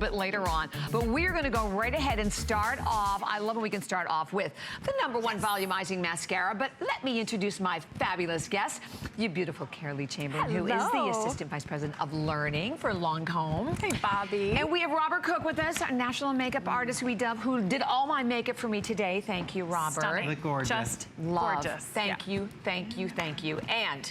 Bit later on, but we're going to go right ahead and start off. I love when we can start off with the #1 volumizing mascara, but let me introduce my fabulous guest, you beautiful Carolee Chamberlain, who is the Assistant Vice President of Learning for Lancme. Hey, Bobby. And we have Robert Cook with us, our national makeup artist who did all my makeup for me today. Thank you, Robert. Stunning. Look gorgeous. Just gorgeous. Thank you, thank you, thank you. And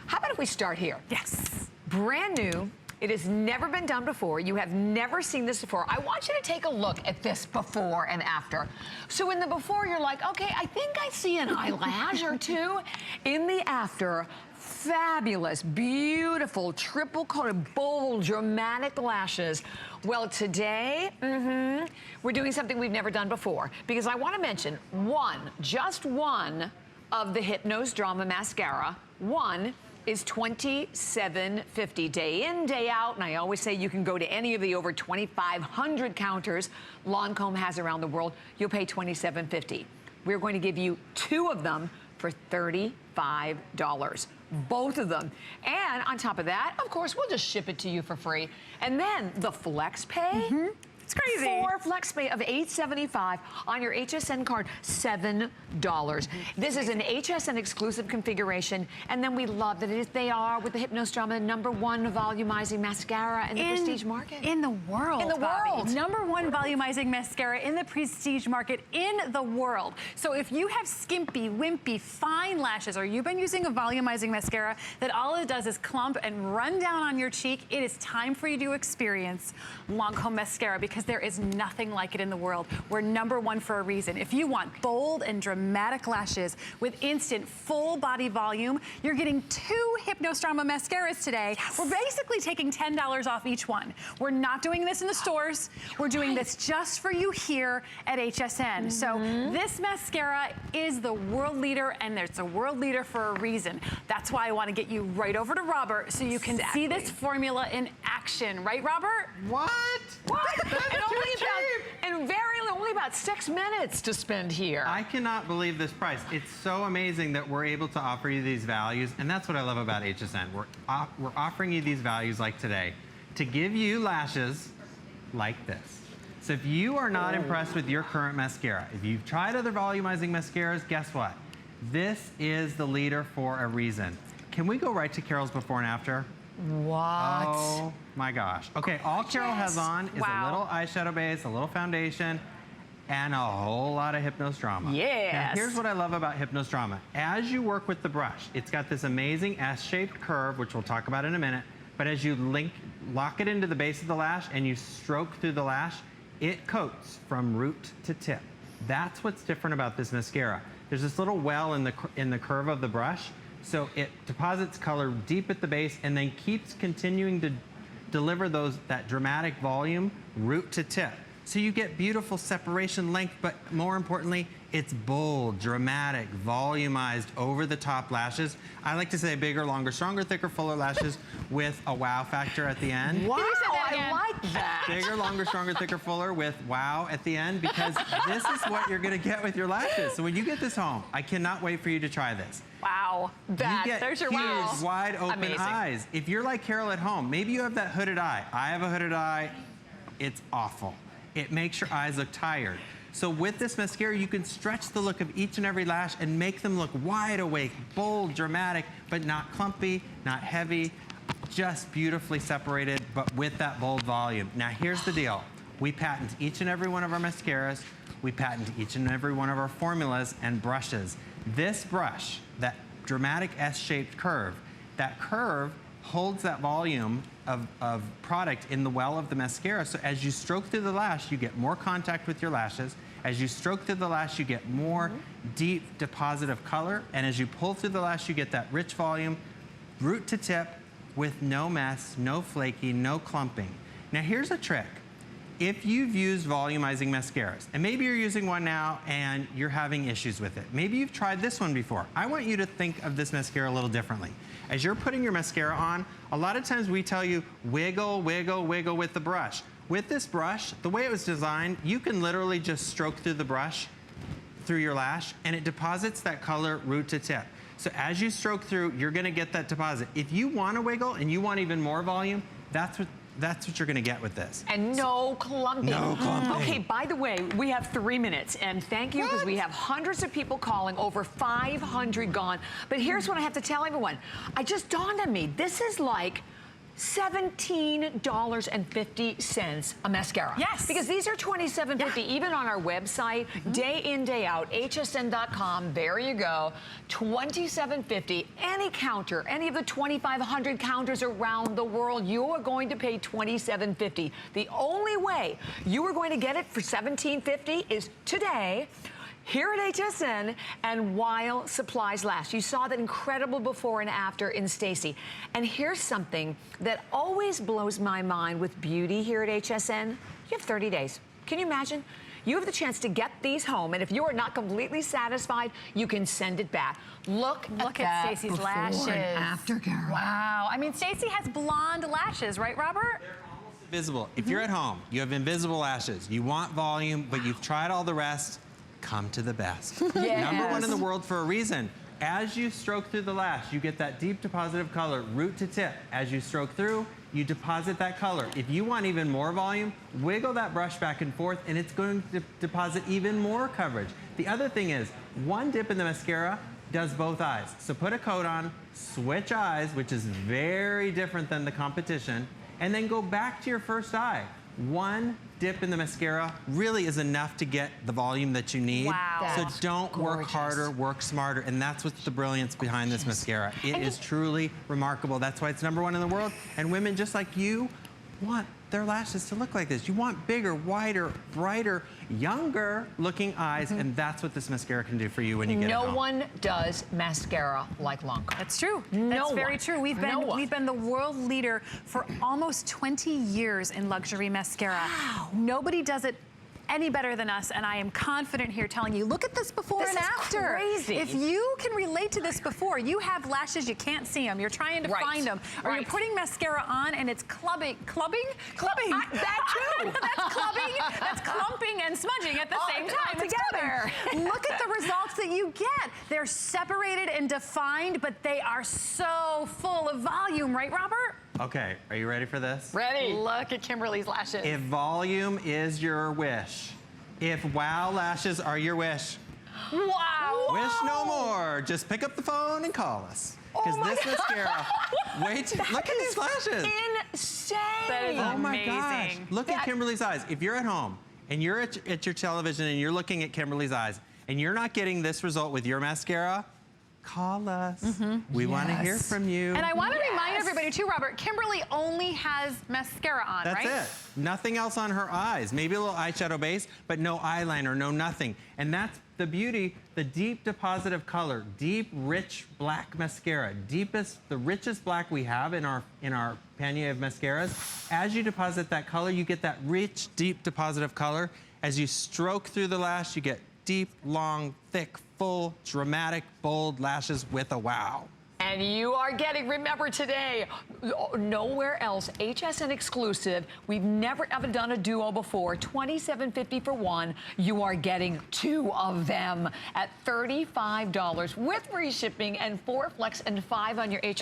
how about if we start here? Yes. Brand new. It has never been done before. You have never seen this before. I want you to take a look at this before and after. So in the before, you're like, okay, I think I see an eyelash or two. In the after, fabulous, beautiful, triple coated, bold, dramatic lashes. Well, today, we're doing something we've never done before, because I want to mention just one of the Hypnose Drama Mascara. One is $27.50 day in, day out, and I always say you can go to any of the over 2,500 counters Lancome has around the world. You'll pay $27.50. We're going to give you 2 of them for $35. Both of them. And on top of that, of course, we'll just ship it to you for free. And then the Flex Pay. It's crazy. 4 Flex Pay of $8.75 on your HSN card, $7. This is an HSN exclusive configuration, and then we love that they are, with the Hypnose Drama, #1 volumizing mascara in the prestige market. In the world, In the world. #1 volumizing mascara in the prestige market in the world. So if you have skimpy, wimpy, fine lashes, or you've been using a volumizing mascara that all it does is clump and run down on your cheek, it is time for you to experience Lancome mascara, because there is nothing like it in the world. We're #1 for a reason. If you want bold and dramatic lashes with instant full body volume, you're getting 2 Hypnose Drama mascaras today. Yes. We're basically taking $10 off each one. We're not doing this in the stores. We're doing this just for you here at HSN. So this mascara is the world leader, and it's a world leader for a reason. That's why I want to get you right over to Robert so you can see this formula in action. Right, Robert? What? Only about 6 minutes to spend here. I cannot believe this price. It's so amazing that we're able to offer you these values, and that's what I love about HSN. We're offering you these values like today to give you lashes like this. So if you are not impressed with your current mascara, if you've tried other volumizing mascaras, guess what? This is the leader for a reason. Can we go right to Carol's before and after? What? Oh my gosh. Okay, all Carol has on is a little eyeshadow base, a little foundation, and a whole lot of Hypnose Drama. Yes. Now, here's what I love about Hypnose Drama. As you work with the brush, it's got this amazing S-shaped curve, which we'll talk about in a minute, but as you lock it into the base of the lash and you stroke through the lash, it coats from root to tip. That's what's different about this mascara. There's this little well in the curve of the brush, so it deposits color deep at the base and then keeps continuing to deliver that dramatic volume root to tip. So you get beautiful separation length, but more importantly, it's bold, dramatic, volumized, over-the-top lashes. I like to say bigger, longer, stronger, thicker, fuller lashes with a wow factor at the end. Wow, I like that. Bigger, longer, stronger, thicker, fuller with wow at the end, because this is what you're gonna get with your lashes. So when you get this home, I cannot wait for you to try this. Wow. There's your wow. Huge, wide open eyes. If you're like Carol at home, maybe you have that hooded eye. I have a hooded eye. It's awful. It makes your eyes look tired. So with this mascara, you can stretch the look of each and every lash and make them look wide awake, bold, dramatic, but not clumpy, not heavy, just beautifully separated, but with that bold volume. Now here's the deal. We patent each and every one of our mascaras. We patent each and every one of our formulas and brushes. This brush, that dramatic S-shaped curve, that curve holds that volume of product in the well of the mascara. So as you stroke through the lash, you get more contact with your lashes. As you stroke through the lash, you get more deep deposit of color. And as you pull through the lash, you get that rich volume, root to tip, with no mess, no flaky, no clumping. Now here's a trick. If you've used volumizing mascaras, and maybe you're using one now and you're having issues with it, maybe you've tried this one before, I want you to think of this mascara a little differently. As you're putting your mascara on, a lot of times we tell you wiggle, wiggle, wiggle with the brush. With this brush, the way it was designed, you can literally just stroke through the brush, through your lash, and it deposits that color root to tip. So as you stroke through, you're gonna get that deposit. If you wanna wiggle and you want even more volume, that's what That's what you're gonna get with this. And no clumping. No clumping. Okay, by the way, we have 3 minutes, and thank you because we have hundreds of people calling, over 500 gone. But here's what I have to tell everyone. I just dawned on me, this is like $17.50 a mascara. Yes. Because these are $27.50 even on our website, day in, day out, hsn.com, there you go, $27.50. Any counter, any of the 2,500 counters around the world, you are going to pay $27.50. The only way you are going to get it for $17.50 is today, here at HSN, and while supplies last. You saw that incredible before and after in Stacy. And here's something that always blows my mind with beauty here at HSN. You have 30 days. Can you imagine? You have the chance to get these home, and if you are not completely satisfied, you can send it back. Look at Stacey's lashes. And after, Carol. Wow. I mean, Stacey has blonde lashes, right, Robert? Invisible. If you're at home, you have invisible lashes, you want volume, but you've tried all the rest, come to the best. Yes. #1 in the world for a reason. As you stroke through the lash, you get that deep deposit of color, root to tip. As you stroke through, you deposit that color. If you want even more volume, wiggle that brush back and forth, and it's going to deposit even more coverage. The other thing is, one dip in the mascara does both eyes. So put a coat on, switch eyes, which is very different than the competition, and then go back to your first eye. One dip in the mascara really is enough to get the volume that you need. Wow. So That's don't work gorgeous. harder, work smarter, and that's what's the brilliance behind this mascara. It is truly remarkable. That's why it's #1 in the world. And women just like you want their lashes to look like this. You want bigger, wider, brighter, younger looking eyes, and that's what this mascara can do for you when you get it No home. one does mascara like Lancme. That's true. No That's very one. true. We've No one. been the world leader for almost 20 years in luxury mascara. Wow. Nobody does it any better than us, and I am confident here telling you, look at this before This and is after. crazy. If you can relate to this before, you have lashes, you can't see them, you're trying to Right. find them, or you're Right. putting mascara on and it's clubbing? That too. That's clubbing, that's clumping and smudging at the same time all together. Look at the results that you get. They're separated and defined, but they are so full of volume, right, Robert? Okay, are you ready for this? Ready. Look at Kimberly's lashes. If volume is your wish, if wow lashes are your wish, Wow. wish no more. Just pick up the phone and call us. Because this mascara, look at these lashes. Insane. That is Oh my gosh. amazing. Look at Kimberly's eyes. If you're at home and you're at your television and you're looking at Kimberly's eyes and you're not getting this result with your mascara, call us. We want to hear Yes. from you. And I want to remind everybody too, Robert, Kimberly only has mascara on, That's right? it. Nothing else on her eyes. Maybe a little eyeshadow base, but no eyeliner, no nothing. And that's the beauty, the deep deposit of color, deep, rich black mascara, the richest black we have in our pannier of mascaras. As you deposit that color, you get that rich, deep deposit of color. As you stroke through the lash, you get deep, long, thick, full, dramatic, bold lashes with a wow. And you are getting, remember today, nowhere else, HSN exclusive. We've never ever done a duo before. $27.50 for one. You are getting 2 of them at $35 with free shipping and 4 flex and 5 on your HSN.